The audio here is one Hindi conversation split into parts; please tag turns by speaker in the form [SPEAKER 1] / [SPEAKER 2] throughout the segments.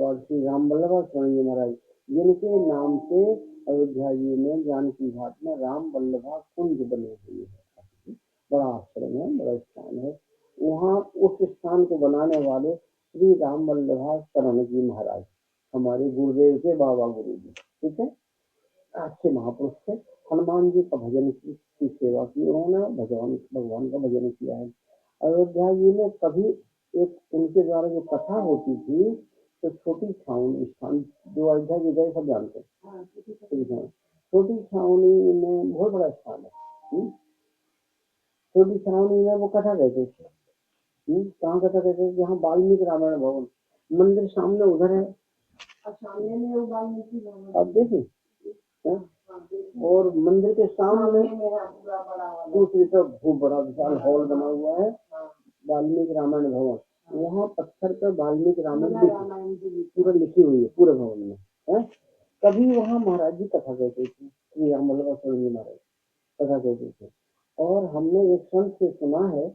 [SPEAKER 1] और श्री राम वल्लभ जी महाराज जिनके नाम से अयोध्या जी में जानकी घाट में राम वल्लभा कुंज बने हुए हैं। बड़ा आश्रम है, बड़ा स्थान है। वहाँ उस स्थान को बनाने वाले श्री राम वल्लभा शरण जी महाराज हमारे गुरुदेव के बाबा गुरु जी, ठीक है, अच्छे महापुरुष थे। हनुमान जी का भजन की सेवा की उन्होंने, भगवान का भजन किया है। अयोध्या जी में कभी एक उनके द्वारा जो कथा होती थी तो छोटी छावनी स्थान, जो अयोध्या जी गए सब जानते हैं, छोटी छावनी में बहुत बड़ा स्थान है। छोटी छावनी में वो कथा कहते थे। कहाँ कथा कहते थे? जहाँ वाल्मीकि रामायण भवन मंदिर सामने उधर है, सामने में वो वाल्मीकि भवन आप देखिए, और मंदिर के सामने दूसरी तरफ खूब बड़ा विशाल हॉल बना हुआ है, वाल्मीकि रामायण भवन। वहाँ पत्थर पर वाल्मीकि रामायण पूरा लिखी हुई है पूरे भवन में है। कभी वहाँ महाराज जी कथा कहते थे, श्री राम वल्लभ जी महाराज कथा कहते थे। और हमने एक संत से सुना है,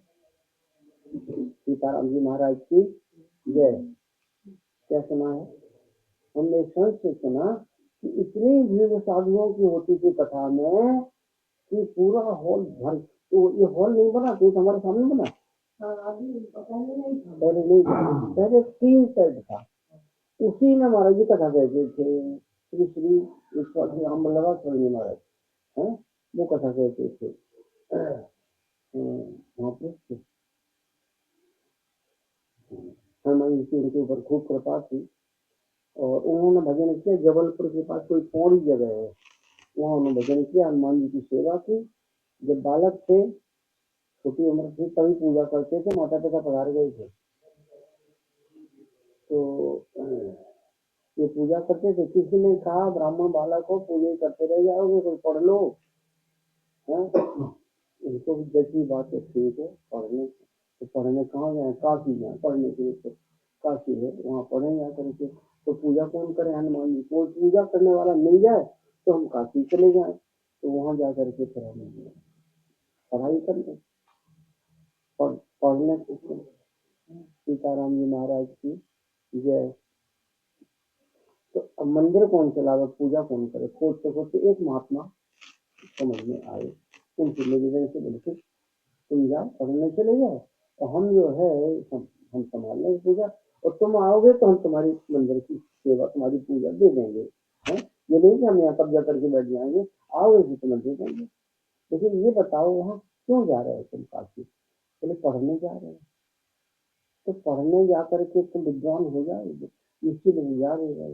[SPEAKER 1] सीताराम जी महाराज की जय, क्या सुना है? हमने एक संत से सुना कि इतनी भीड़ साधुओं की होती थी कथा में कि पूरा हॉल भर। तो ये हॉल नहीं बना तो हमारे सामने बना, पहले 3 सेट था, उसी में महाराज जी कथा कहते थे। श्री श्री राम वल्लभ जी महाराज है, वो कथा कहते थे। हनुमान जी की उनके ऊपर खूब कृपा थी और उन्होंने भजन किया। जबलपुर के पास कोई पौड़ी जगह है, वहाँ उन्होंने भजन किया, हनुमान जी की सेवा की। जब बालक थे, छोटी उम्र थी, तभी पूजा करते थे, माता पिता पधार गए थे तो ये पूजा करते थे। किसी ने कहा ब्राह्मण बालक हो, पूजा करते रह जाओगे, कोई पढ़ लो है? इनको भी जैसी बात है, ठीक है पढ़ने, तो पढ़ने कहाँ जाए? काशी जाए पढ़ने के लिए, तो काशी है, वहाँ पढ़े जा करके। तो पूजा कौन करे? हनुमान जी। कोई पूजा करने वाला मिल जाए तो हम काशी चले जाए, तो वहाँ जा करके फिर हम पढ़ाई कर लें, पढ़ने। सीताराम जी महाराज की जय। तो अब मंदिर कौन चलावे, पूजा कौन करे? खोजते खोजते एक महात्मा समझ में आए, उनसे निवेदन से बोले तुम जाओ पढ़ने चले जाओ, और हम जो है हम संभाल लेंगे पूजा, और तुम आओगे तो हम तुम्हारी मंदिर की सेवा, तुम्हारी पूजा दे देंगे है? ये नहीं कि हम यहाँ कब्जा करके बैठ जाएंगे, आओगे तो तुम्हें दे देंगे। लेकिन ये बताओ वहाँ क्यों जा रहे हो तुम काशी? बोले पढ़ने जा रहे हो। तो पढ़ने जा करके तुम विद्वान हो जाओगे, निश्चित जा रहे हो,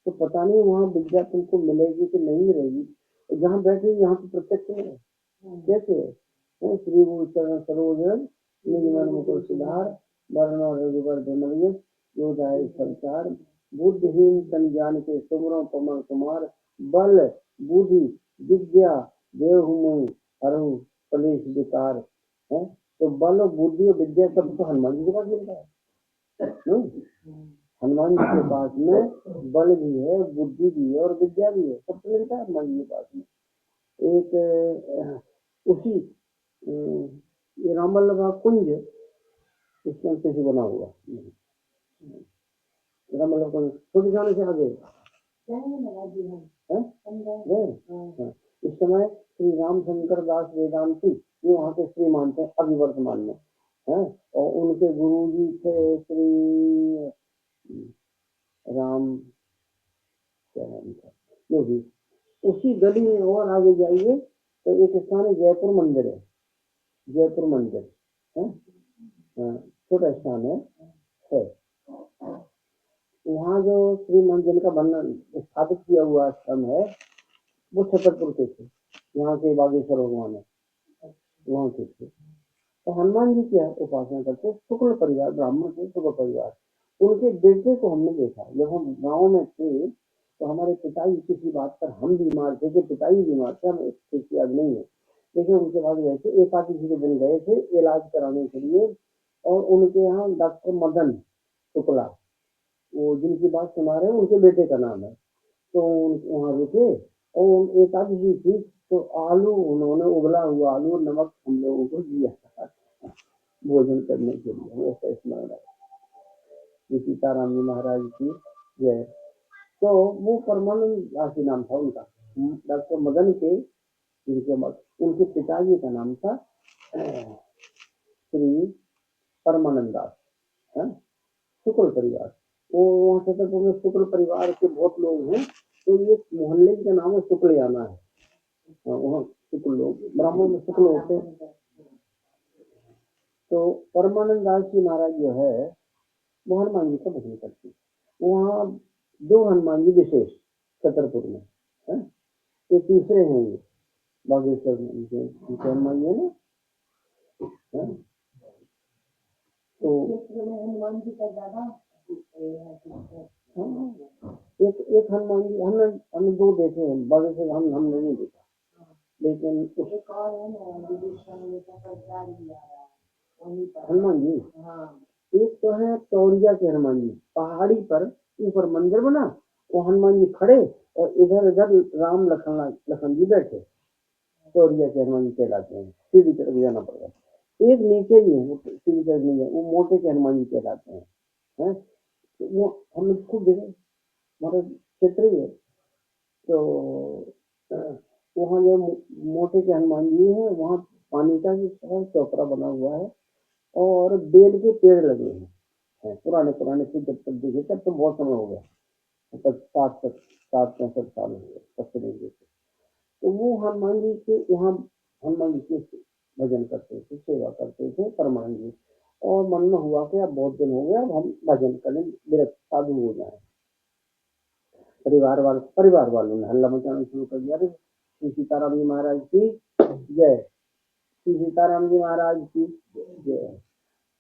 [SPEAKER 1] तो पता नहीं वहाँ विद्या तुमको मिलेगी कि नहीं मिलेगी। जहाँ बैठे यहाँ तो प्रत्यक्ष है, कैसे है? श्री गुरु चरण सरोज निज मन मुकुर सुधार, वर्ण रघुवर जो जाए संसार, बुद्धिहीन तन जान के सुमरो पवन कुमार, बल बुद्धि विद्या देहु मोहि हरहु कलेश विकार है। तो बल और बुद्धि और विद्या सब तो हनुमान जी के पास मिलता है। हनुमान जी के पास में बल भी है, बुद्धि भी है और विद्या भी है, सब तो मिलता है हनुमान जी के पास में। एक उसी ये राम वल्लभ कुंज इस नाम से बना हुआ राम वल्लभ कुंज, छोटे जाने से आगे इस समय श्री रामशंकर दास वेदांती ये वहाँ के श्रीमान थे अभी वर्तमान में है, और उनके गुरु जी थे श्री राम जो भी। उसी गली में और आगे जाइए तो एक स्थान है जयपुर मंदिर है, जयपुर मंदिर है, छोटा स्थान है। वहाँ जो श्री मंदिर का वर्णन स्थापित किया हुआ आश्रम है वो छतरपुर के थे, यहाँ के बागेश्वर भगवान है वहाँ के थे। तो हनुमान जी की उपासना करते शुक्ल परिवार, ब्राह्मण थे शुक्ल परिवार। उनके बेटे को हमने देखा जब हम गाँव में थे, तो हमारे पिताजी किसी बात पर हम बीमार थे कि पिताजी बीमार थे, हमें इसकी याद नहीं है, लेकिन उनके बाद गए थे एकादशी के दिन गए थे इलाज कराने के लिए, और उनके यहाँ डॉक्टर मदन शुक्ला वो जिनकी बात सुना रहे हैं उनके बेटे का नाम है, तो वहाँ रुके और एकादशी थी तो आलू उन्होंने उबला हुआ आलू और नमक हम लोगों को दिया भोजन करने के लिए। ऐसा स्मरण है सीताराम जी महाराज की ये तो वो परमानंद दासी नाम था उनका। डॉक्टर मदन के जिनके उनके पिताजी का नाम था श्री परमानंद दास, है शुक्ल परिवार। वो वहाँ छतरपुर में शुक्ल परिवार के बहुत लोग हैं, तो ये मोहल्ले का नाम है शुक्लियाना है। वहाँ शुक्ल लोग, ब्राह्मण में शुक्ल होते हैं। तो परमानंद दास जी महाराज जो है वो हनुमान जी का भजन करते हैं। वहाँ दो हनुमान जी विशेष छतरपुर में है, ये तीसरे हैं ये बागेश्वर में उनके हनुमान जी है ना, है? तो हनुमान जी का ज्यादा एक हनुमान जी हमने दो देखे हैं बागेश्वर, हमने नहीं देखा, लेकिन हनुमान जी एक तो है तौरिया के हनुमान जी, पहाड़ी पर ऊपर मंदिर बना, वो हनुमान जी खड़े और इधर उधर राम लखन जी बैठे, तौरिया के हनुमान जी कहलाते हैं। सीधी तरफ जाना पड़ेगा। एक नीचे ही है, वो सीधी तरफ नहीं है, वो मोटे के हनुमान जी कहलाते हैं, है? तो वो हम खुद देखे हमारा क्षेत्र ही है। तो वहाँ जो मोटे के हनुमान जी है, वहाँ पानी का भी चौपड़ा बना हुआ है और बेल के पेड़ लगे हैं, पुराने पुराने से जब तक देखे तब तो बहुत समय हो गया, 60-65 साल हो गए तब से नहीं देखे। तो वो हनुमान जी के यहाँ हनुमान जी के भजन करते थे, सेवा करते थे परमानंद जी, और मन में हुआ कि अब बहुत दिन हो गया, अब हम भजन करें, विरक्त साधु हो जाए। परिवार वालों ने हल्ला मचाना शुरू कर दिया, श्री सीताराम जी महाराज की जय, श्री सीताराम जी महाराज की जय।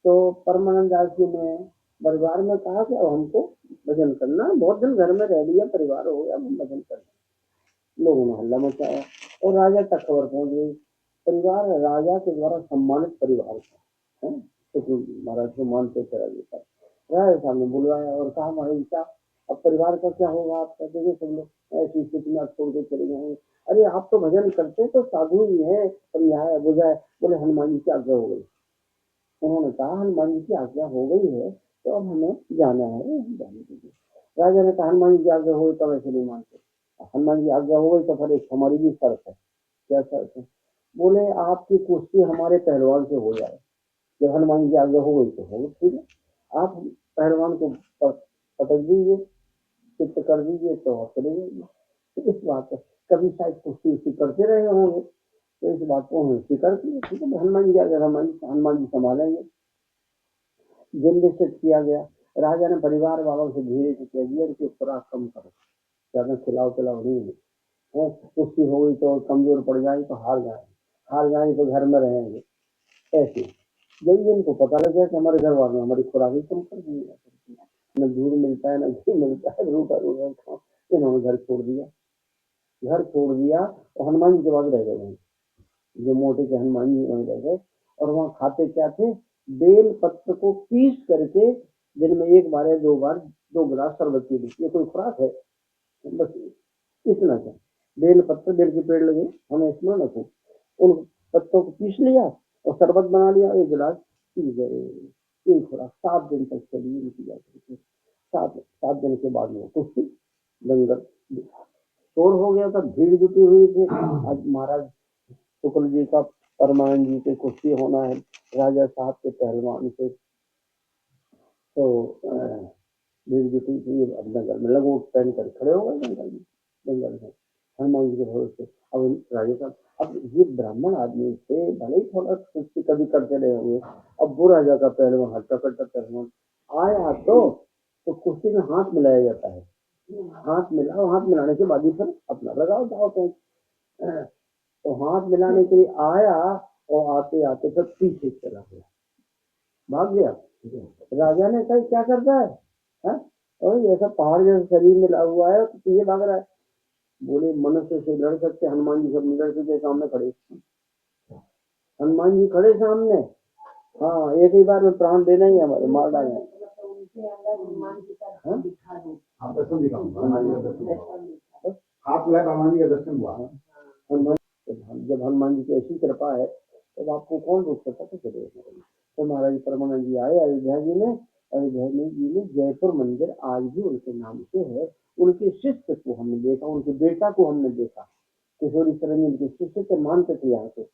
[SPEAKER 1] तो परमानंद दास जी ने परिवार में कहा कि अब हमको भजन करना, बहुत दिन घर में रह लिया, परिवार हो गया, हम भजन करना। लोगों ने हल्ला मचाया और राजा तक खबर पहुंच गई। परिवार राजा के द्वारा सम्मानित परिवार था, तो महाराज को मानते थे राजा साहब। राजा साहब ने बुलवाया और कहा महाराज क्या अब परिवार का क्या होगा आपका, देखिए सब लोग ऐसी स्थिति में छोड़ के चले जाएंगे। अरे आप तो भजन करते तो साधु ही है, समझाया बुझाया। बोले हनुमान जी की आज्ञा हो गई। उन्होंने कहा हनुमान जी की आज्ञा हो गई है तो अब हमें जाना है, जाने दीजिए। राजा ने कहा हनुमान जी की आज्ञा हो गई तो ऐसे नहीं मानते, हनुमान जी की आज्ञा हो गई तो फिर एक हमारी भी शर्त है। क्या शर्त है? बोले आपकी कुश्ती हमारे पहलवान से हो जाए। जब हनुमान जी की आज्ञा हो गई तो हो, ठीक है, आप पहलवान को पटक दीजिए, चित्त कर दीजिए तो आप चले जाइए। तो इस बात पर कभी शायद कुश्ती उसी करते रहे होंगे, तो इस बात को उन्होंने स्वीकार किया, ठीक है हनुमान जी आज्ञा, हनुमान जी संभालेंगे। दिन निश्चित किया गया। राजा ने परिवार वालों से धीरे से कह दिया कि खुराक कम करो, ज्यादा खिलाओ पिलाओ नहीं है, कुश्ती हो गई तो कमजोर पड़ जाए तो हार जाएंगे तो घर में रहेंगे। ऐसे जब इनको पता लग गया कि हमारे घर वालों ने हमारी खुराक ही कम कर दी है, न दूध मिलता है न घी मिलता है, रूखा रूखा खाओ, इन्होंने घर छोड़ दिया। घर छोड़ दिया और हनुमान जी के पास रह गए, जो मोटे के हनुमान जी वहीं रह गए। और वहाँ खाते क्या थे, बेल पत्र को पीस करके दिन में एक बार या दो बार 2 गिलास शरबत पी ली। ये कोई खुराक है? बस इतना क्या, बेल पत्र, बेल के पेड़ लगे हमें इसमें रखो, उन पत्तों को पीस लिया और शरबत बना लिया, 1 गिलास पी गए। यही खुराक 7 दिन तक चली उनकी जाती थी। 7 दिन के बाद में कुश्ती दंगल शोर हो गया था, भीड़ जुटी हुई थी। आज महाराज शुक्ल जी का परमानंद जी से कुश्ती होना है राजा साहब के पहलवान से। तो भीड़ जुटी थी, अब दंगल में लगोट पहन कर खड़े हो गए दंगल में हनुमान जी के भरोसे। अब राजा साहब, अब ये ब्राह्मण आदमी थे, भले ही थोड़ा कुश्ती कभी करते रहे होंगे, अब वो राजा का पहलवान हट्टा कट्टा पहलवान आया तो कुश्ती में हाथ मिलाया जाता है, हाथ मिलाओ, हाथ मिलाने के बाद ही फिर अपना लगाओ दाव पे। तो हाथ मिलाने के लिए आया और आते आते फिर पीछे चला गया, भाग गया। राजा ने कहा क्या करता है? और ऐसा पहाड़ जैसा शरीर में लगा हुआ है तो पीछे भाग रहा है। बोले मनुष्य से लड़ सकते, हनुमान जी सब लड़ सकते, सामने खड़े, हनुमान जी खड़े सामने। हाँ, एक ही बार में प्राण देना ही हमारे, मार डालना। हाथ मिलाया हनुमान जी का दर्शन हुआ। जब हनुमान जी की ऐसी कृपा है तब आपको कौन रोक सकता है? तो महाराज परमानंद जी आए अयोध्या जी में अयोध्या जी में जयपुर मंदिर आज भी उनके नाम से है। उनके शिष्य को हमने देखा, उनके बेटा को हमने देखा, किशोरी सरंजन के शिष्य के मानते थे यहाँ पे,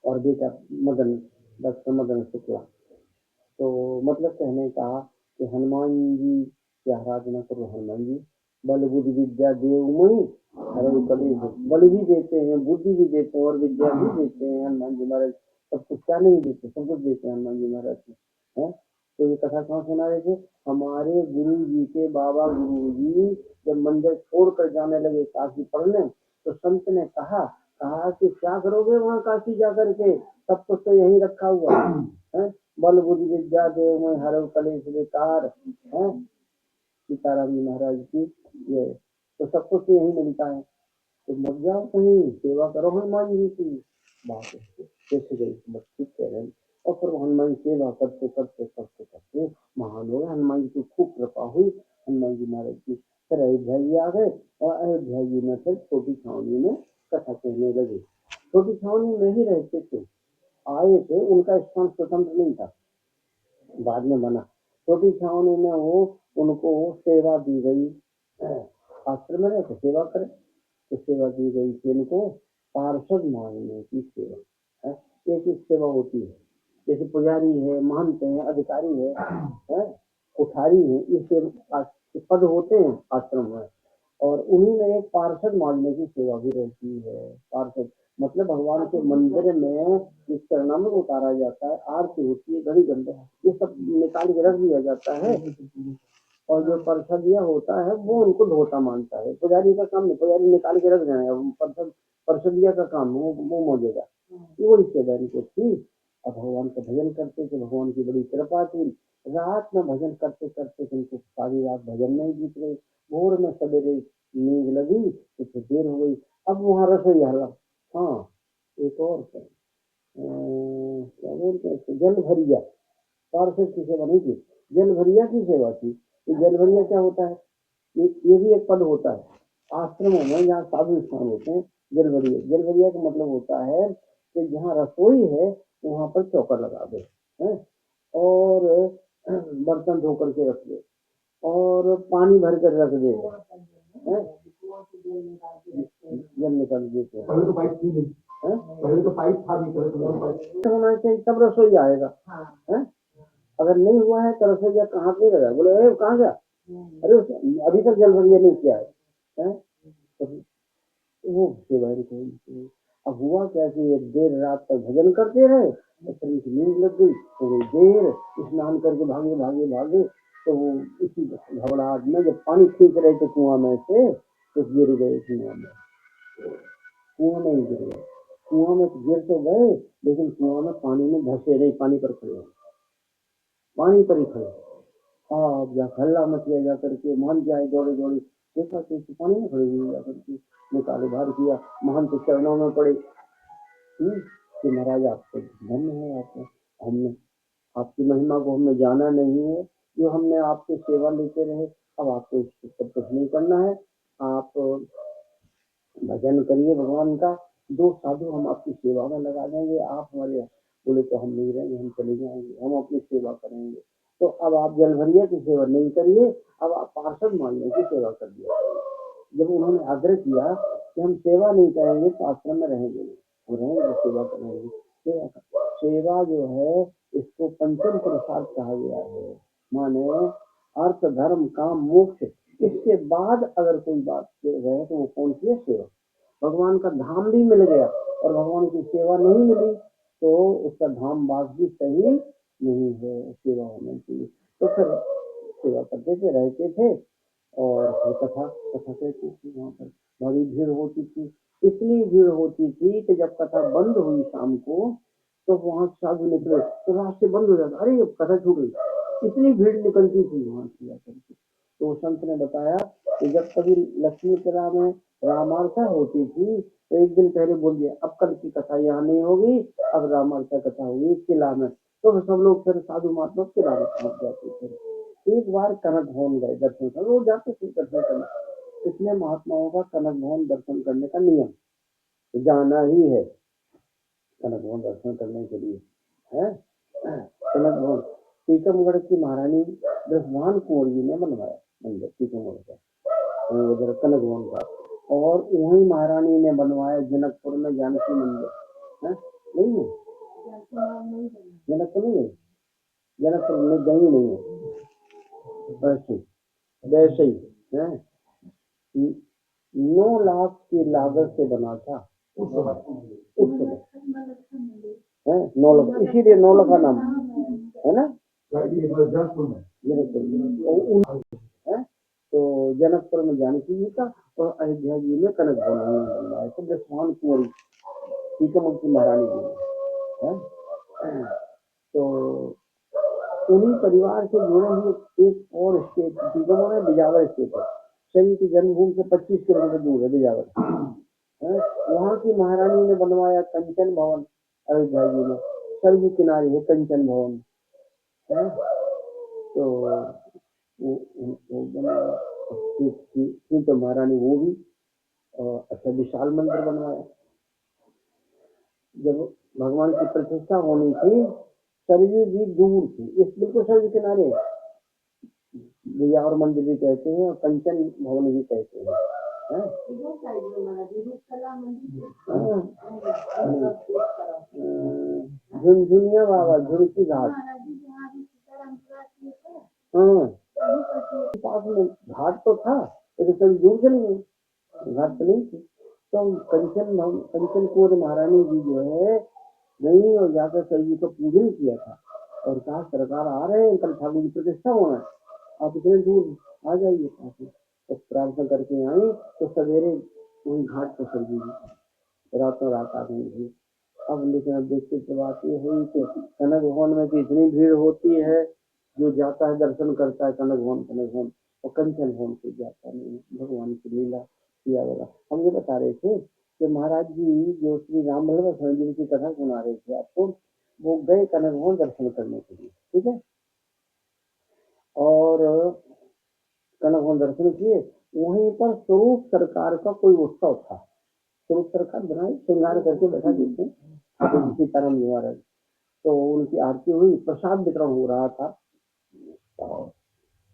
[SPEAKER 1] और बेटा मदन, डॉक्टर मदन शुक्ला। तो मतलब कहने का कि हनुमान जी की आराधना करो। हनुमान जी बल बुद्धि विद्या देवमयि हरऊ कलेश, बल भी देते हैं, बुद्धि भी देते हैं और विद्या भी देते हैं हनुमान जी महाराज। सब कुछ क्या नहीं देते, सब कुछ देते हैं हनुमान जी महाराज है। तो ये कथा कहाँ सुना रहे थे? हमारे गुरु जी के बाबा गुरु जी जब मंदिर छोड़कर जाने लगे काशी पढ़ने, तो संत ने कहा कि क्या करोगे वहाँ काशी जाकर के, सब कुछ तो यहीं रखा हुआ है। बल बुद्धि विद्या देव में हरऊ कलेश विकार है, सीताराम जी महाराज की ये। तो सब कुछ यही मिलता है, तो मत जाओ कहीं, सेवा करो हनुमान जी की। बात कैसे गई, बस ठीक कह रहे हैं। और फिर हनुमान सेवा करते करते करते करते महान हो गए। हनुमान जी की खूब कृपा हुई हनुमान जी महाराज की। फिर अयोध्या जी आ गए, और अयोध्या जी में फिर छोटी छावनी में कथा कहने लगे। छोटी छावनी में ही रहते थे, आए थे, उनका स्थान स्वतंत्र नहीं था, बाद में बना। छोटी छावनी में वो उनको सेवा दी गई, आश्रम में रहते सेवा करें, तो सेवा दी गई थी उनको पार्षद मानने की सेवा है। एक एक सेवा होती है, जैसे पुजारी है, महंत है, अधिकारी है, कुठारी है, ये पद होते हैं आश्रम में। और उन्हीं में एक पार्षद मानने की सेवा भी रहती है। पार्षद मतलब भगवान के मंदिर में जिस चरणामृत उतारा जाता है, आरती होती है, घड़ी घंटे, ये सब निकाल के रख दिया जाता है। और जो परसदिया होता है वो उनको धोता मानता है। पुजारी का काम नहीं, पुजारी निकाल के रख देना, परसदिया का काम वो मौजेगा, वो सेवा इनको थी। और भगवान का भजन करते थे, भगवान की बड़ी कृपा थी। रात में भजन करते करते उनको सारी रात भजन में ही बीत गई। भोर में सवेरे नींद लगी तो फिर देर हो गई। अब वहाँ रसोई हला, हाँ एक और क्या बोलते हैं, जल भरिया, पार्षद की सेवा नहीं थी, जल भरिया की सेवा थी। तो जल भरिया क्या होता है? ये भी एक पद होता है आश्रमों में, जहाँ साधु स्थान होते हैं। जल भरिया, जल भरिया का मतलब होता है कि जहाँ रसोई है वहां पर चौका लगा दे, है? और बर्तन धो करके रख दे, और पानी भर कर रख दे, है? जल निकाल देते हैं। पहले तो पाइप थी नहीं, पहले तो पाइप था नहीं, होना चाहिए तब रसोई आएगा, है? अगर नहीं हुआ है तो रसोईया कहाँ पे गया, बोले अरे कहाँ गया, अरे अभी तक जल भरिया नहीं किया है? तो वो सेवाएं कोई। अब हुआ क्या कि ये देर रात तक भजन करते रहे, तो फिर उनकी नींद लग गई, हो गई देर, स्नान करके भागे भागे भागे। तो वो इसी घबराहट में जब पानी खींच रहे थे कुआं में से, तो गिर गए कुआं में, कुआं में ही गिर गए। कुआं में गिर तो गए, लेकिन कुआं में पानी में धंसे नहीं, पानी पर खड़े, पानी पर ही खड़े। अब या हल्ला मच गया, जाकर के मान जाए, दौड़े दौड़े देखा कि पानी में खड़े हुए, जाकर के निकाले बाहर किया, महंत के चरणों में पड़े कि महाराज आपको धन्य है, आपको हमने आपकी महिमा को हमने जाना नहीं है, जो हमने आपकी सेवा लेते रहे। अब आपको सब कुछ नहीं करना है, आप भजन करिए भगवान का, दो साधु हम आपकी सेवा में लगा देंगे, आप हमारे। बोले तो हम नहीं रहेंगे, हम चले जाएंगे, हम अपनी सेवा करेंगे। तो अब आप जल भरिया की सेवा नहीं करिए, अब आप पार्षद मानने की सेवा कर दिया। जब उन्होंने आग्रह किया कि हम सेवा नहीं करेंगे तो आश्रम में रहेंगे नहीं, हम रहेंगे तो सेवा करेंगे। सेवा जो है इसको पंचम पुरुषार्थ कहा गया है, माने अर्थ धर्म काम मोक्ष, इसके बाद अगर कोई बात रहे तो वो कौन सी है? सेवा। भगवान का धाम भी मिल गया और भगवान की सेवा नहीं मिली तो उसका धाम वास भी सही नहीं है, सेवा होनी चाहिए। तो फिर सेवा करते थे, रहते थे, और कथा कथा कहती थी, वहाँ पर बड़ी भीड़ होती थी। इतनी भीड़ होती थी कि जब कथा बंद हुई शाम को, तो वहाँ साधु निकले तो रास्ते बंद हो जाता, अरे कथा छूट गई, इतनी भीड़ निकलती थी वहां से जाकर के। तो संत ने बताया कि जब कभी लक्ष्मीपुरा में रामार्था होती थी तो एक दिन पहले बोल दिया अब कल की कथा यहाँ नहीं होगी, अब रामार्था कथा होगी किला में। तो सब लोग फिर साधु महात्मा किला में पहुंच जाते थे। एक बार कनक भवन गए दर्शन करने, वो जाते थे दर्शन करने, इसलिए महात्माओं का कनक भवन दर्शन करने का नियम, जाना ही है कनक भवन दर्शन करने के लिए, है कनक भवन। टीकमगढ़ की महारानी ब्रजभान कुंवर जी ने बनवाया मंदिर टीकमगढ़ का, उधर कनक भवन का। और वही महारानी ने बनवाया जनकपुर में जानकी मंदिर है, नहीं है जनकपुर, नहीं है जनकपुर में, गई नहीं है, वैसे वैसे ही है। 9 लाख की लागत से बना था उस समय है, 9 लाख, इसीलिए 9 लाख का नाम है ना जनकपुर है। तो जनकपुर में जानकी जी का और अयोध्या जी में कनक भवन बनवाया, तो ब्रजभान कुंवर टीकमगढ़ की महारानी जी है। तो उन्हीं परिवार से जुड़े हुए एक और स्टेट टीकमगढ़ है, बिजावर स्टेट है, शनि की जन्मभूमि से 25 किलोमीटर दूर है बिजावर। वहाँ की महारानी ने बनवाया कंचन भवन अयोध्या जी में, सरयू किनारे है कंचन भवन है। तो वो बनवाया तो महारानी वो भी अच्छा विशाल मंदिर बनवाया। जब भगवान की प्रतिष्ठा होनी थी, सरयू जी दूर थी, इस बिल्कुल सरयू किनारे बिजावर मंदिर भी कहते हैं और कंचन भवन भी कहते हैं। झुनझुनिया बाबा, झुनकी घाट, हाँ पास में घाट तो था लेकिन थोड़ी दूर चली गई, घाट तो नहीं थी। तो कंचन कुंवर महारानी जी जो है गई और जाकर सरयू का पूजन किया था और कहा सरकार आ रहे हैं, कल ठाकुर की प्रतिष्ठा होना है, आप इतने दूर आ जाइए पास में। तो प्रार्थना करके आई तो सवेरे वही घाट पर सरयू जी रातों रात आ गई थी। अब लेकिन अब देखते तो बात ये हुई कि कनक भवन में तो इतनी भीड़ होती है, जो जाता है दर्शन करता है कनक भवन और कंचन भवन से जाता नहीं, भगवान की लीला किया होगा। हम ये बता रहे थे कि महाराज जी जो श्री राम बल्लभ जी की कथा सुना रहे थे आपको, वो गए कनक भवन दर्शन करने के लिए, ठीक है, और कनक भवन दर्शन किए। वहीं पर स्वरूप सरकार का कोई उत्सव था, स्वरूप सरकार बनाए श्रृंगार करके बैठा देते सीताराम जी महाराज, तो उनकी आरती हुई, प्रसाद वितरण हो रहा था।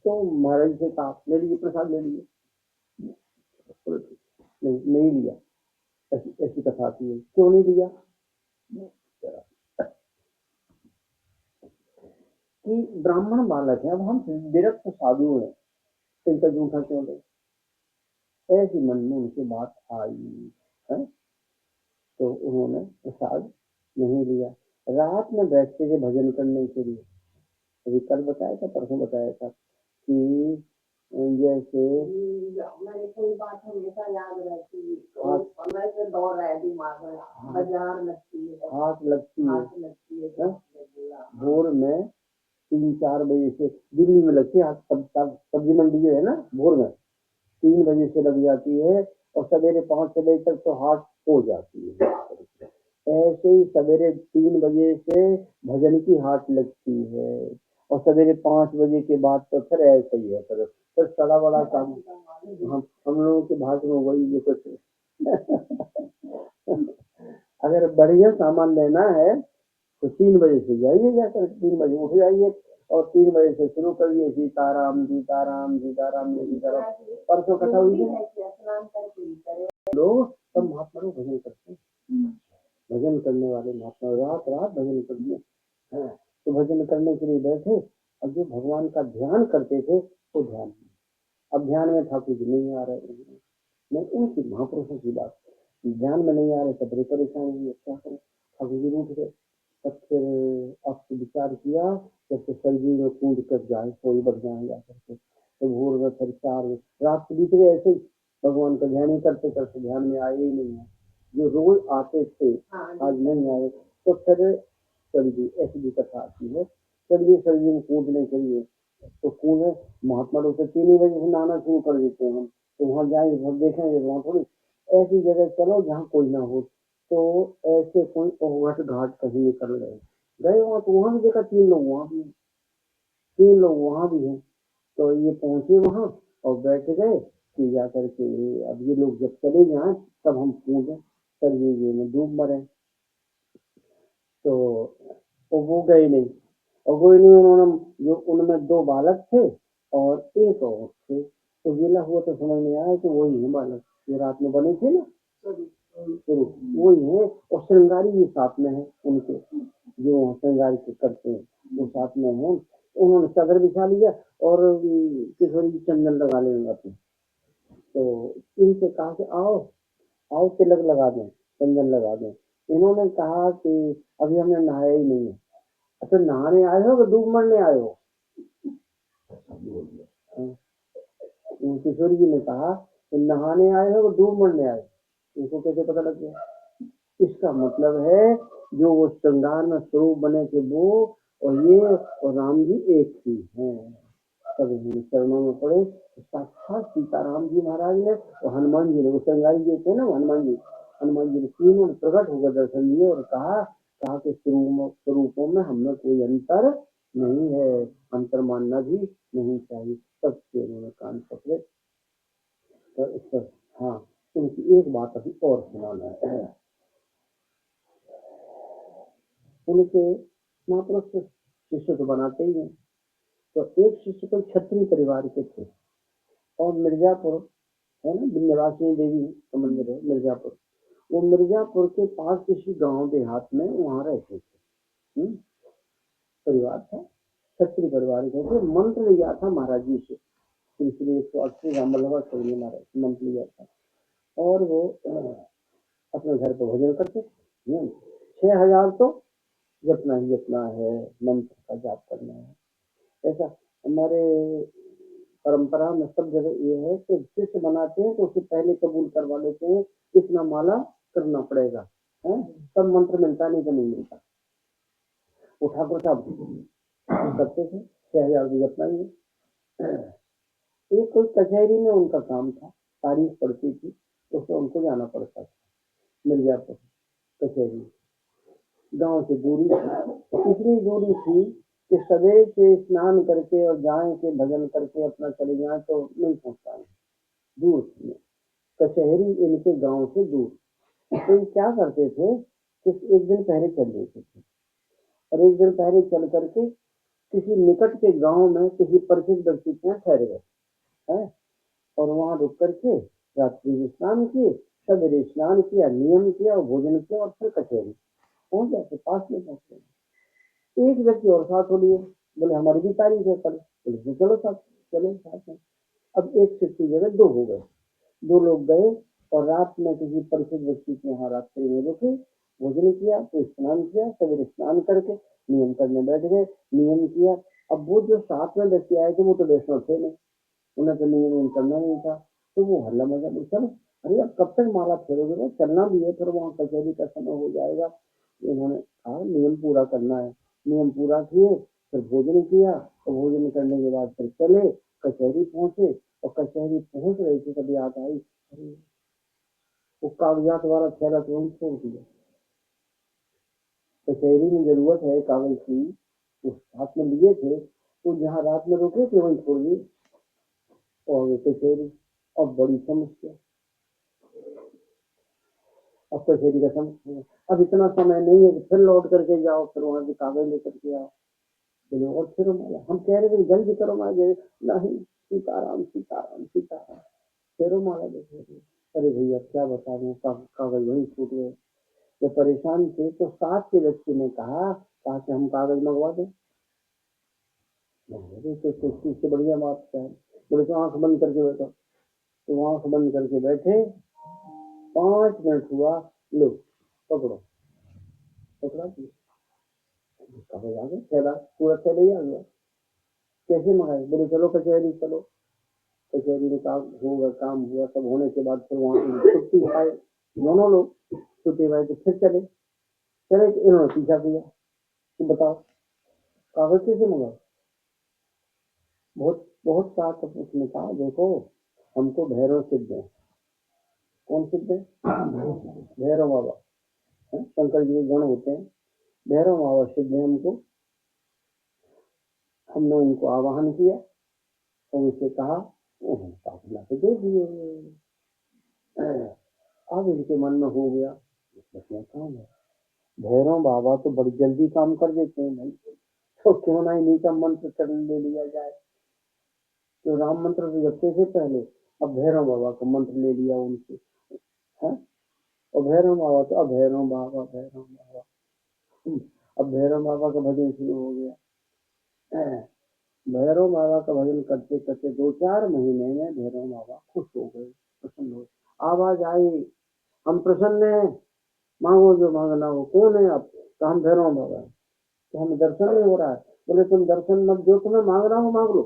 [SPEAKER 1] तो महाराज से कहा ले लीजिए प्रसाद ले लीजिए, नहीं लिया, ऐसी कथा आती है, क्यों नहीं लिया कि ब्राह्मण बालक है, अब हम विरक्त साधु हैं, इनका जूठा क्यों दे, ऐसी मन में उनकी बात आई है। तो उन्होंने प्रसाद नहीं लिया। रात में बैठते थे भजन करने के लिए, अभी कल बताया था, परसों बताया था कि जैसे मेरी कोई बात हमेशा याद रहती है, दौड़ रहा है दिमाग में, बाजार लगती है, हाथ लगती है भोर में 3-4 बजे से, दिल्ली में लगती है सब्जी मंडी जो है ना, भोर में 3 बजे से लग जाती है और सवेरे 5-6 बजे तक तो हाट हो जाती है। ऐसे ही सवेरे 3 बजे से भजन की हाट लगती है और सवेरे 5 बजे के बाद तो फिर ऐसे ही है, फिर बड़ा बड़ा काम। हम लोगों के भाग में वही जो कुछ अगर बढ़िया सामान लेना है तो 3 बजे से जाइए, जाकर 3 बजे उठ जाइए और 3 बजे से शुरू करिए, सीताराम सीताराम सीताराम सीताराम। परसों कथा हुई है, लोग सब महात्मा लोग भजन करते हैं, भजन करने वाले महात्मा रात रात भजन करते हैं। तो भजन करने के लिए बैठे और जो भगवान का ध्यान करते थे वो ध्यान, अब ध्यान में ठाकुर जी नहीं आ रहे, मैं उनकी महापुरुषों की बात, ध्यान में नहीं आ रहे, सब बड़ी परेशानी हुई, क्या करें, ठाकुर जी उठ गए। तब फिर अब विचार किया जैसे सरयू में कूद कर जाए, कोई बढ़ जाए जा करके, तो भोर में फिर 4 रात को बीत गए, ऐसे भगवान का ध्यान ही करते करते ध्यान में आए ही नहीं है, जो रोज आते थे आज नहीं आए। तो फिर सरयू ऐसी भी कथा आती है, सरयू में कूदने के लिए, तो कूदे महात्मा लोग तो 3 बजे से नहाना शुरू कर देते हैं, तो वहां जाएंगे सब देखेंगे, वहां थोड़ी ऐसी जगह चलो जहाँ कोई ना हो, तो ऐसे कोई ओवट घाट कहीं निकल गए वहां, तो वहां भी देखा 3 लोग वहां भी, 3 लोग वहां भी हैं। तो ये पहुंचे वहां और बैठ गए कि जा करके अब ये लोग जब चले जाए तब हम कूदें, सरयू जी में डूब मरे। तो वो गए नहीं, और कोई नहीं, उन्होंने जो उनमें 2 बालक थे और एक और थे, तो गिला हुआ तो समझ में आया कि वही है बालक जो रात में बने थे ना शुरू, वही है। और श्रृंगारी भी साथ में है उनके, जो श्रृंगार के करते हैं वो साथ में है। उन्होंने चादर बिछा लिया और किशोरी जी चंदन लगा लेंगे अपने, तो इनसे कहा कि आओ आओ तिलक लगा दें, चंदन लगा दें। इन्होंने कहा कि अभी हमने नहाया ही नहीं है। अच्छा, नहाने आए हो कि डूब मरने आए हो? हाँ, किशोरी जी ने कहा कि नहाने आए हो कि डूब मरने आए हो? इनको कैसे पता लग गया? इसका मतलब है जो वो श्रृंगार में स्वरूप बने थे वो और ये और राम जी एक ही हैं। तब हिंदू चरणों में पड़े तो साक्षात सीताराम जी महाराज ने और हनुमान जी ने, वो श्रृंगारी जी थे ना, हनुमान जी ने तीनों ने प्रकट होकर दर्शन दिए और कहा कि स्वरूपों में हमें कोई अंतर नहीं है, अंतर मानना भी नहीं चाहिए। तब से उन्होंने कान पकड़े। तो इस पर हाँ, उनकी एक बात अभी और सुनाना है। उनके महापुरुष शिष्य तो बनाते ही हैं, तो एक शिष्य तो क्षत्रिय परिवार के थे और मिर्जापुर है ना, विंध्यवासिनी देवी का मंदिर है मिर्जापुर, वो मिर्जापुर के पास किसी गांव देहात में वहां रहते थे। परिवार था, क्षत्रिय परिवार के थे। मंत्र लिया था महाराज जी से, श्री श्री 180 रामवल्लभा चौधरी महाराज मंत्र लिया था और वो अपने घर पर भजन करते। 6,000 तो जपना ही जपना है, मंत्र का जाप करना है। ऐसा हमारे परंपरा में सब जगह ये है कि शिष्य बनाते हैं तो उससे पहले कबूल करवा लेते हैं, इतना माला करना पड़ेगा है, तब मंत्र मिलता, नहीं तो नहीं मिलता। वो ठाकुर साहब करते थे, 6,000 भी अपना ही। एक कोई कचहरी में उनका काम था, तारीख पड़ती थी, उसमें उनको जाना पड़ता था मिर्जापुर कचहरी। गांव से दूरी इतनी दूरी थी कि सवेरे से स्नान करके और जाए के भजन करके अपना चले जाए तो नहीं पहुंच पाए, दूर थी कचहरी इनके गांव से दूर। तो ये क्या करते थे कि एक दिन पहले चल देते थे और एक दिन पहले चल करके किसी निकट के गांव में किसी परिचित व्यक्ति के यहाँ ठहर गए है, और वहां रुक करके रात्रि में स्नान किए, सवेरे स्नान किया, नियम किया और भोजन किया और फिर कचहरी पहुंच जाते, पास में पहुंचते। एक व्यक्ति और साथ हो लिए, बोले हमारी भी तारीख है कल, बोले चलो साथ, चले साथ में। अब एक शिफ्ट की जगह 2 हो गए, 2 लोग गए और रात में किसी परिचित व्यक्ति के यहाँ रात्रि में रुके, भोजन किया, तो स्नान किया, सवेरे स्नान करके नियम करने बैठ गए, नियम किया। अब वो जो साथ में व्यक्ति आए थे वो तो वैष्णव थे नहीं, उन्हें तो नियम करना नहीं था, तो वो हल्ला मजा बोल चलो, अरे अब कब तक माला फेरोगे, चलना भी है, फिर वहाँ कचहरी का समय हो जाएगा। इन्होंने कहा नियम पूरा करना है, नियम पूरा किए, फिर भोजन किया और भोजन करने के बाद फिर चले, कचहरी पहुंचे और कचहरी पहुंच रहे थे तब याद आई, अरे वो कागजात वाला थैला तो वहीं छोड़ दिया। कचहरी में जरूरत है कागज की, उस हाथ में लिए थे तो जहाँ रात में रुके थे वहीं छोड़ दिए और वो कचहरी। अब बड़ी समस्या, अब कचहरी का समय, अब इतना समय नहीं है कि फिर लौट करके जाओ, फिर वहां से कागज लेकर के आओ, बोले और फिर हम कह रहे थे जल्दी करो माला, नहीं सीताराम सीताराम सीताराम, फेरो माला देखो। अरे भैया क्या बता रहे, कागज वहीं छूट गए। जब परेशान थे तो साथ के व्यक्ति ने कहा कि हम कागज मंगवा दें। तो इससे बढ़िया बात क्या है, बोले तो आंख बंद करके बैठो, तो आंख बंद करके बैठे, 5 मिनट हुआ, लो पकड़ो, पकड़ा कागज आ गया, थैला पूरा थैला ही आ गया। कैसे मंगाए, बोले चलो कचहरी चलो। कचहरी में काम होगा, काम हुआ, सब होने के बाद फिर वहां से छुट्टी पाए दोनों लोग, छुट्टी पाए तो फिर चले चले, तो इन्होंने पीछा किया कि बताओ कागज कैसे मंगाए। बहुत बहुत कहा तब उसने कहा देखो हमको भैरव सिद्ध है। कौन सिद्ध है? भैरव बाबा है, शंकर जी के गण होते हैं, भैरव बाबा सिद्ध है हमको। हमने उनको आवाहन किया और उनसे कहा, उन्होंने काफिला तो दे दिए। अब इनके मन में हो गया बढ़िया काम है, भैरव बाबा तो बड़ी जल्दी काम कर देते हैं भाई, तो क्यों ना इन्हीं का मंत्र चरण ले लिया जाए। तो राम मंत्र तो जपते थे पहले, अब भैरव बाबा का मंत्र ले लिया उनसे है। और भैरव बाबा तो अब भैरव बाबा भैरव बाबा, अब भैरव बाबा का भजन शुरू हो गया। भैरव बाबा का भजन करते करते 2-4 महीने में भैरव बाबा खुश हो गए, प्रसन्न हो, आवाज आई, हम प्रसन्न हैं, मांगो जो मांगना हो। कौन है आप? तो हम भैरव बाबा हैं। तो हमें दर्शन नहीं हो रहा है। बोले तुम दर्शन मत, जो तुम्हें मांगना हो मांग लो,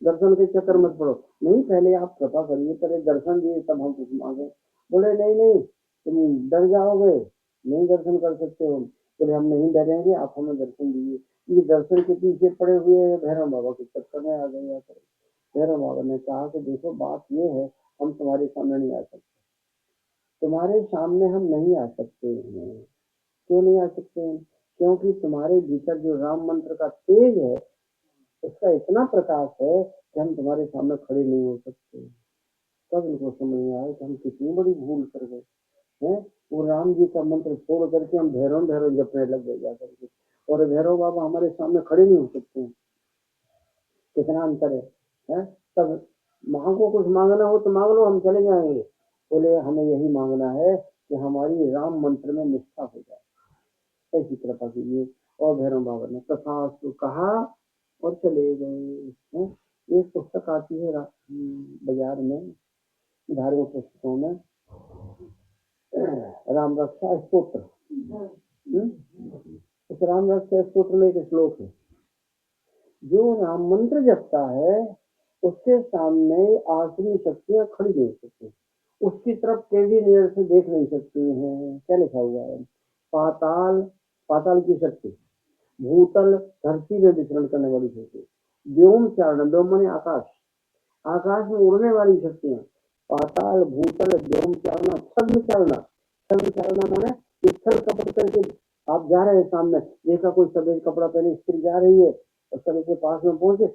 [SPEAKER 1] दर्शन के चक्कर मत पड़ो। नहीं, पहले आप कृपा करिए, पहले दर्शन दिए तब हम कुछ मांगे। बोले नहीं नहीं, तुम डर जाओगे, नहीं दर्शन कर सकते हो। बोले हम नहीं डरेंगे, आप हमें दर्शन दीजिए। ये दर्शन के पीछे पड़े हुए भैरव बाबा के चक्कर में आ गए। भैरव बाबा ने कहा कि देखो बात ये है, हम तुम्हारे सामने नहीं आ सकते, तुम्हारे सामने हम नहीं आ सकते हैं। क्यों नहीं आ सकते हैं? क्योंकि तुम्हारे भीतर जो राम मंत्र का तेज है, उसका इतना प्रकाश है कि हम तुम्हारे सामने खड़े नहीं हो सकते। तब उनको समझ में आया कि हम कितनी बड़ी भूल कर गए हैं। वो राम जी का मंत्र छोड़ करके हम भैरव भैरव जपने लग गए जाकर के, और भैरव बाबा हमारे सामने खड़े नहीं हो सकते हैं। कितना अंतर है? तब मांगो, कुछ मांगना हो तो मांग लो, हम चले जाएंगे। बोले हमें यही मांगना है कि हमारी राम मंत्र में निष्ठा हो जाए, ऐसी कृपा कीजिए। और भैरव बाबा ने तथास्तु कहा और चले गए। एक पुस्तक आती है बाजार में, धार्मिक पुस्तकों में, राम रक्षा स्तोत्र। उस राम रक्षा स्तोत्र में एक श्लोक है, जो राम मंत्र जपता है उसके सामने आसुरी शक्तियां खड़ी नहीं सकती, उसकी तरफ टेढ़ी नजर से देख नहीं सकती हैं। क्या लिखा हुआ है? पाताल, पाताल की शक्ति, भूतल धरती में विचरण करने वाली शक्ति, व्योम चारण, व्योम माने आकाश, आकाश में उड़ने वाली शक्तियां, पाताल भूतल व्योम चारणा, छद्म चारणा। छद्म चारणा माने छल कपट करके आप जा रहे हैं, सामने देखा कोई सफेद कपड़ा पहने स्त्री जा रही है, और सभी के पास में पहुंचे,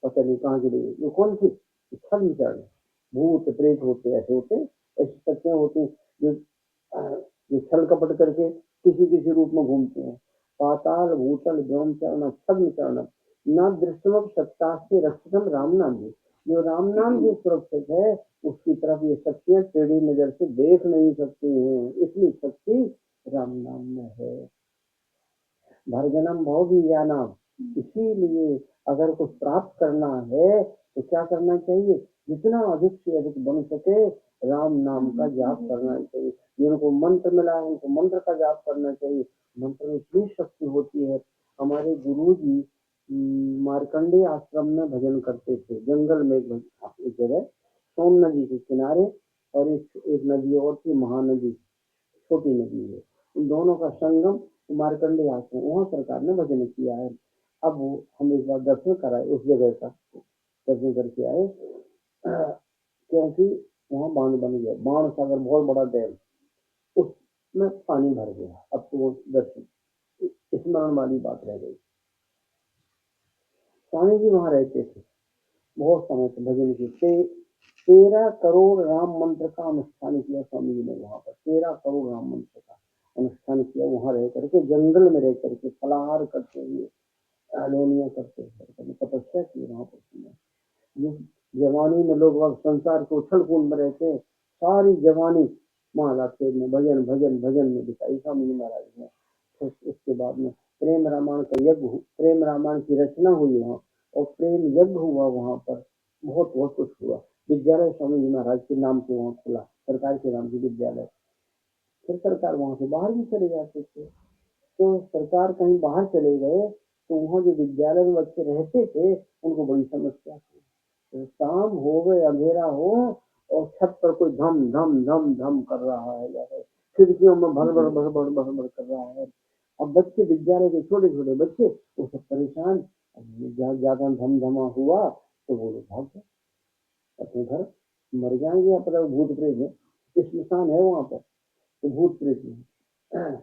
[SPEAKER 1] पता नहीं कहाँ चली गई, वो कौन थी? छद्म चारण। भूत प्रेत होते ऐसे होते, ऐसी शक्तियां होती जो जो छल कपट करके किसी किसी रूप में घूमते हैं। पाताल भूतल व्योम चारण छद्म चारण, न दृष्टम सत्ता से रक्षितम राम नाम जी। जो राम नाम जी सुरक्षित है, उसकी तरफ ये शक्तियां टेढ़ी नजर से देख नहीं सकती हैं, इसलिए शक्ति राम नाम में है। भरजनम भोगियानाम, इसीलिए अगर कुछ प्राप्त करना है तो क्या करना चाहिए? जितना अधिक से अधिक बन सके राम नाम का जाप करना चाहिए। जिनको मंत्र मिला है उनको मंत्र का जाप करना चाहिए। मंत्र में इतनी शक्ति होती है। हमारे गुरु जी मार्कंडेय आश्रम में भजन करते थे, जंगल में एक जगह सोन नदी के किनारे, और एक नदी और थी, महानदी, छोटी नदी है, उन दोनों का संगम मार्कंडेय आश्रम, वहाँ सरकार ने भजन किया है। अब वो हम एक बार दर्शन कराए, उस जगह का दर्शन करके आए, क्योंकि वहाँ बांध बन गया, बाण सागर बहुत बड़ा डैम, उसमें पानी भर गया। अब तो वो दर्शन स्मरण वाली बात रह गई। स्वामी जी वहाँ रहते थे, बहुत समय से भजन किए। 13 करोड़ राम मंत्र का अनुष्ठान किया स्वामी जी ने वहाँ पर। 13 करोड़ राम मंत्र का अनुष्ठान किया, वहाँ रह करके, जंगल में रह करके, फलाहार करते हुए, अलोनिया करते हुए तपस्या की वहाँ पर। जिस जवानी में लोग वक्त संसार के उछल कूद में रहते हैं, सारी जवानी माला खेल में, भजन भजन भजन में बिताई स्वामी जी महाराज ने। उसके बाद में प्रेम रामायण का यज्ञ, प्रेम रामायण की रचना हुई वहाँ, और प्रेम यज्ञ हुआ वहाँ पर, बहुत बहुत कुछ हुआ। विद्यालय स्वामी जी महाराज के नाम से वहाँ खुला, सरकार के नाम से विद्यालय। फिर सरकार वहाँ से बाहर भी चले जाते थे, तो सरकार कहीं बाहर चले गए तो वहाँ जो विद्यालय में बच्चे रहते थे उनको बड़ी समस्या थी। तो शाम हो गए, अंधेरा हो, और छत पर कोई धम धम धम धम कर रहा है, जैसे खिड़कियों में भर भर भर भर भर कर रहा है। अब बच्चे, विद्यालय के छोटे छोटे बच्चे, वो सब परेशान। ज्यादा धम धमा हुआ तो वो लोग भाग गए अपने घर, मर जाएंगे या पता भूत प्रेत है, स्मशान है वहाँ पर, तो भूत प्रेत में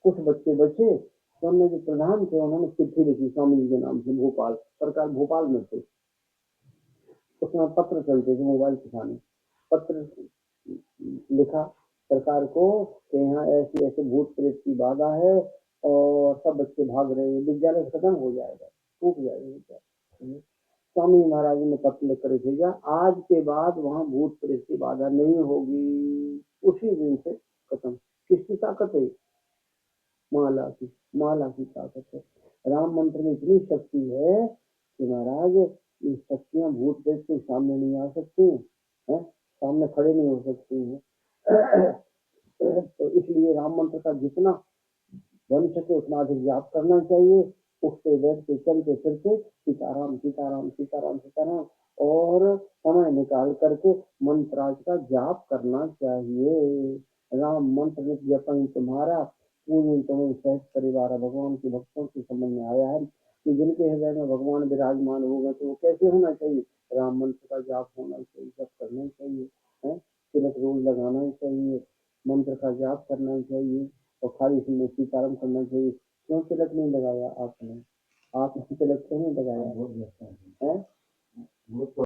[SPEAKER 1] कुछ बच्चे बचे, तो हमने जो प्रधान थे उन्होंने चिट्ठी लिखी स्वामी जी के नाम से, भोपाल, सरकार भोपाल में थे, उसमें पत्र चलते थे मोबाइल सिखाने, पत्र लिखा सरकार को कि यहाँ ऐसी ऐसे भूत प्रेत की बाधा है, और सब बच्चे भाग रहे हैं, विद्यालय खत्म हो जाएगा, टूट जाएगा विद्यालय। स्वामी महाराज ने पत्र लिख कर भेजा, आज के बाद वहां भूत प्रेत की बाधा नहीं होगी। उसी दिन से खत्म। किसकी ताकत है? माला की, माला की ताकत है। राम मंत्र में इतनी शक्ति है कि महाराज ये शक्तियां भूत प्रेत के सामने नहीं आ सकती हैं, सामने खड़े नहीं हो सकती हैं। तो इसलिए राम मंत्र का जितना बन सके उतना अधिक जाप करना चाहिए। उठते बैठते चलते फिरते सीताराम सीताराम सीताराम सीताराम, और समय निकाल करके मंत्राज का जाप करना चाहिए। राम मंत्र नित जपन तुम्हारा, पूजन तुम्हें सहज परिवार। भगवान के भक्तों के समझ में आया है कि जिनके हृदय में भगवान विराजमान हो गए तो वो कैसे होना चाहिए? राम मंत्र का जाप होना चाहिए, जप करना चाहिए, है तिलक रोज लगाना चाहिए, मंत्र का जाप करना चाहिए, और खाली इसमें सीताराम करना चाहिए। क्यों तिलक नहीं लगाया आपने? आपने तिलक क्यों नहीं लगाया है?